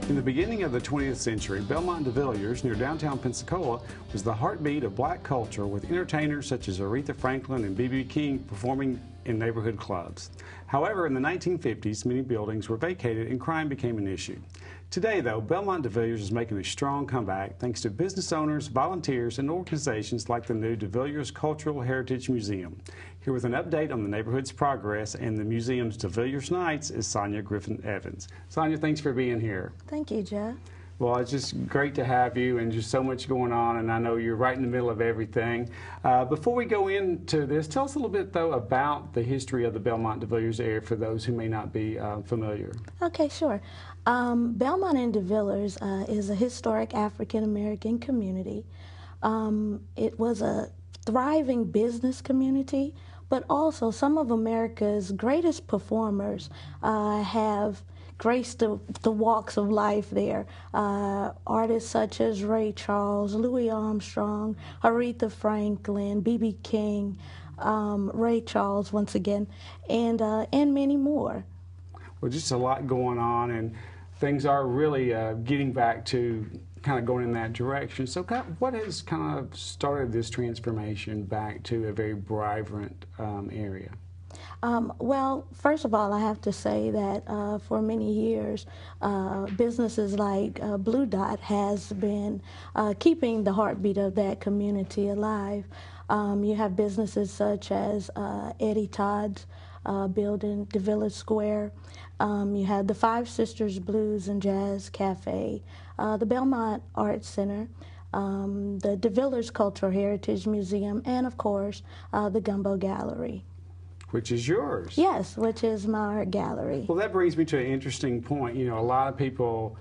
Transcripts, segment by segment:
In the beginning of the 20th century, Belmont-DeVilliers, near downtown Pensacola, was the heartbeat of black culture, with entertainers such as Aretha Franklin and B.B. performing in neighborhood clubs. However, in the 1950s, many buildings were vacated and crime became an issue. Today, though, Belmont-DeVilliers is making a strong comeback thanks to business owners, volunteers, and organizations like the new Devilliers Cultural Heritage Museum. Here with an update on the neighborhood's progress and the museum's Devilliers Nights is Sonja Griffin Evans. Sonja, thanks for being here. Thank you, Jeff. Well, it's just great to have you, and just so much going on, and I know you're right in the middle of everything. Before we go into this, tell us a little bit, though, about the history of the Belmont-DeVilliers area for those who may not be familiar. Okay, sure. Belmont and DeVilliers is a historic African-American community. It was a thriving business community, but also some of America's greatest performers have graced the walks of life there. Artists such as Ray Charles, Louis Armstrong, Aretha Franklin, B.B. King, Ray Charles once again, and many more. Well, just a lot going on, and things are really getting back to kind of going in that direction. So what has kind of started this transformation back to a very vibrant area? Well, first of all, I have to say that for many years, businesses like Blue Dot has been keeping the heartbeat of that community alive. You have businesses such as Eddie Todd's building, DeVilliers Square. You have the Five Sisters Blues and Jazz Cafe, the Belmont Arts Center, the Devilliers Cultural Heritage Museum, and of course, the Gumbo Gallery. Which is yours. Yes, which is my art gallery. Well, that brings me to an interesting point. You know, a lot of people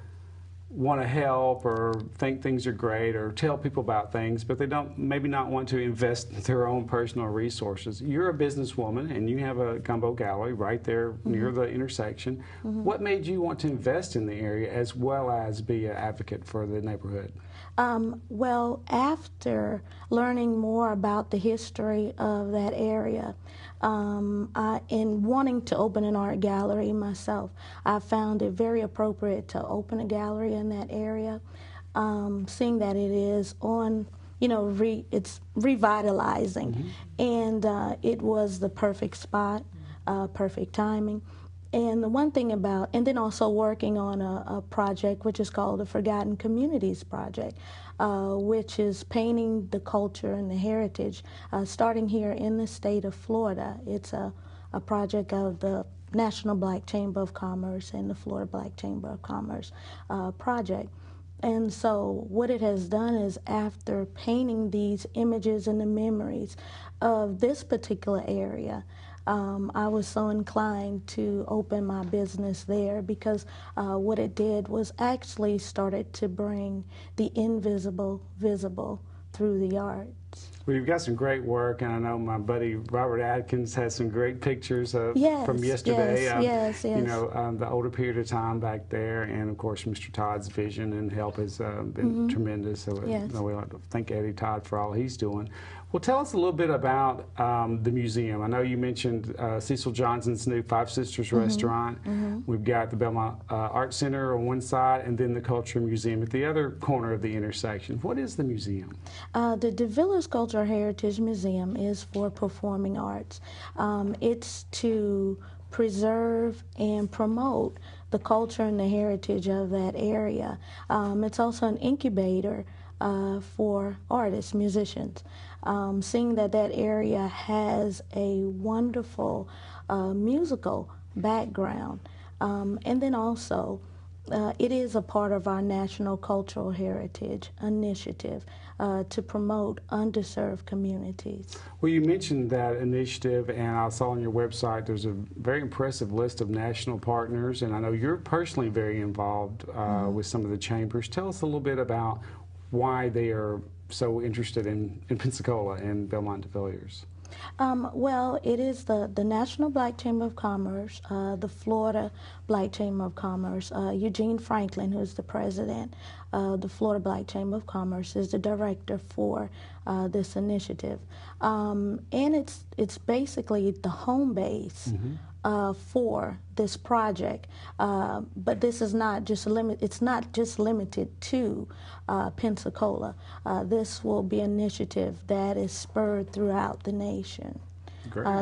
want to help or think things are great or tell people about things, but they don't maybe not want to invest their own personal resources. You're a businesswoman and you have a Gumbo Gallery right there near the intersection. What made you want to invest in the area as well as be an advocate for the neighborhood? Well, after learning more about the history of that area, and wanting to open an art gallery myself, I found it very appropriate to open a gallery in that area, seeing that it is on, you know, it's revitalizing, and it was the perfect spot, perfect timing. And the one thing about, and then also working on a project which is called the Forgotten Communities Project, which is painting the culture and the heritage, starting here in the state of Florida. It's a project of the National Black Chamber of Commerce and the Florida Black Chamber of Commerce project. And so what it has done is, after painting these images and the memories of this particular area, I was so inclined to open my business there, because what it did was actually started to bring the invisible visible through the arts. Well, you've got some great work, and I know my buddy Robert Atkins has some great pictures from yesterday. Yes. You know, the older period of time back there, and of course Mr. Todd's vision and help has been tremendous. So we like to thank Eddie Todd for all he's doing. Well, tell us a little bit about the museum. I know you mentioned Cecil Johnson's new Five Sisters restaurant. We've got the Belmont Art Center on one side, and then the Cultural Museum at the other corner of the intersection. What is the museum? The Devilliers Cultural Heritage Museum is for performing arts. It's to preserve and promote the culture and the heritage of that area. It's also an incubator for artists, musicians. Seeing that that area has a wonderful musical background, and then also it is a part of our National Cultural Heritage Initiative to promote underserved communities. Well, you mentioned that initiative, and I saw on your website there's a very impressive list of national partners, and I know you're personally very involved with some of the chambers. Tell us a little bit about why they are so interested in Pensacola and Belmont-DeVilliers. Well, it is the National Black Chamber of Commerce, the Florida Black Chamber of Commerce. Eugene Franklin, who is the president of the Florida Black Chamber of Commerce, is the director for this initiative. And it's basically the home base for this project. But this is not just it's not just limited to Pensacola. This will be an initiative that is spurred throughout the nation.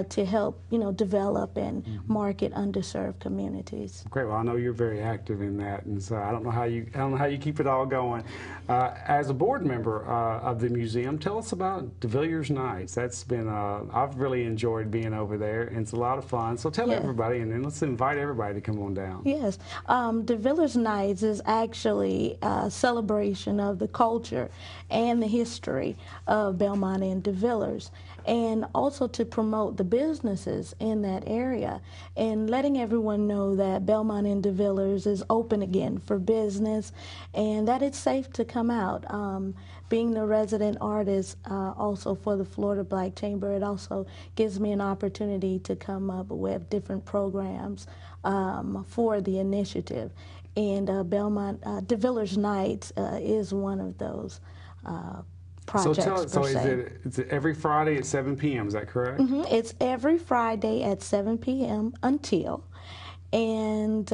To help, develop and market underserved communities. Great. Well, I know you're very active in that, and so I don't know how you keep it all going. As a board member of the museum, tell us about Devilliers Nights. That's been I've really enjoyed being over there, and it's a lot of fun. So tell everybody, and then let's invite everybody to come on down. Yes, Devilliers Nights is actually a celebration of the culture and the history of Belmont and DeVilliers, and also to promote the businesses in that area and letting everyone know that Belmont and DeVilliers is open again for business and that it's safe to come out. Being the resident artist also for the Florida Black Chamber, it also gives me an opportunity to come up with different programs for the initiative. And DeVilliers Nights is one of those projects. So it's every Friday at 7 p.m., is that correct? It's every Friday at 7 p.m. until. And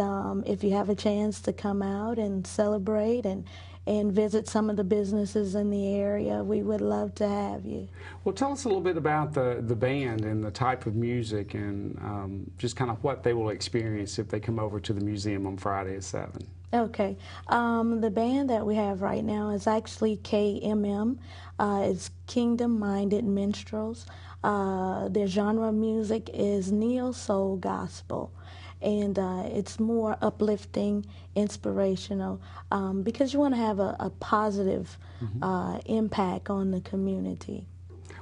if you have a chance to come out and celebrate and visit some of the businesses in the area, we would love to have you. Well, tell us a little bit about the band and the type of music and just kind of what they will experience if they come over to the museum on Friday at 7. Okay. The band that we have right now is actually KMM. It's Kingdom Minded Minstrels. Their genre of music is neo soul gospel. And it's more uplifting, inspirational, because you want to have a positive impact on the community.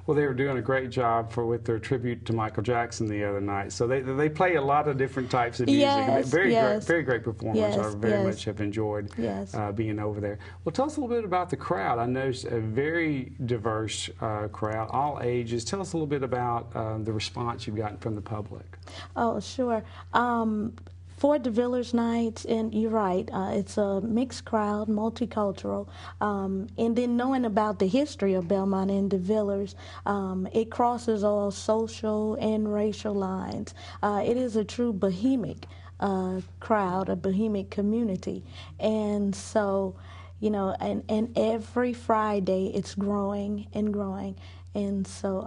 Well, they were doing a great job with their tribute to Michael Jackson the other night. So they play a lot of different types of music. Yes, very great performers. Yes, I very much have enjoyed being over there. Well, tell us a little bit about the crowd. I noticed a very diverse crowd, all ages. Tell us a little bit about the response you've gotten from the public. Oh, sure. For Devilliers Nights, and you're right, it's a mixed crowd, multicultural, and then knowing about the history of Belmont and DeVilliers, it crosses all social and racial lines. It is a true bohemic crowd, a bohemic community, and so, and every Friday it's growing and growing. And so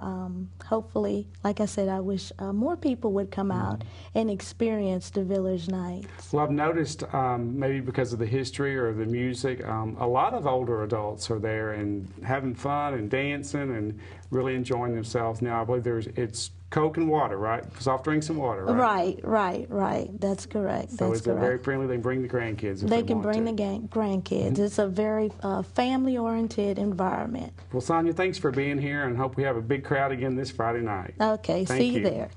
hopefully, like I said, I wish more people would come out and experience Devilliers Nights. Well, I've noticed maybe because of the history or the music, a lot of older adults are there and having fun and dancing and really enjoying themselves. Now, I believe it's Coke and water, right? Soft drinks and water, right? Right. That's correct. So it's very friendly. They can bring the grandkids if they can bring the grandkids. It's a very family-oriented environment. Well, Sonja, thanks for being here, and hope we have a big crowd again this Friday night. Okay, see you there.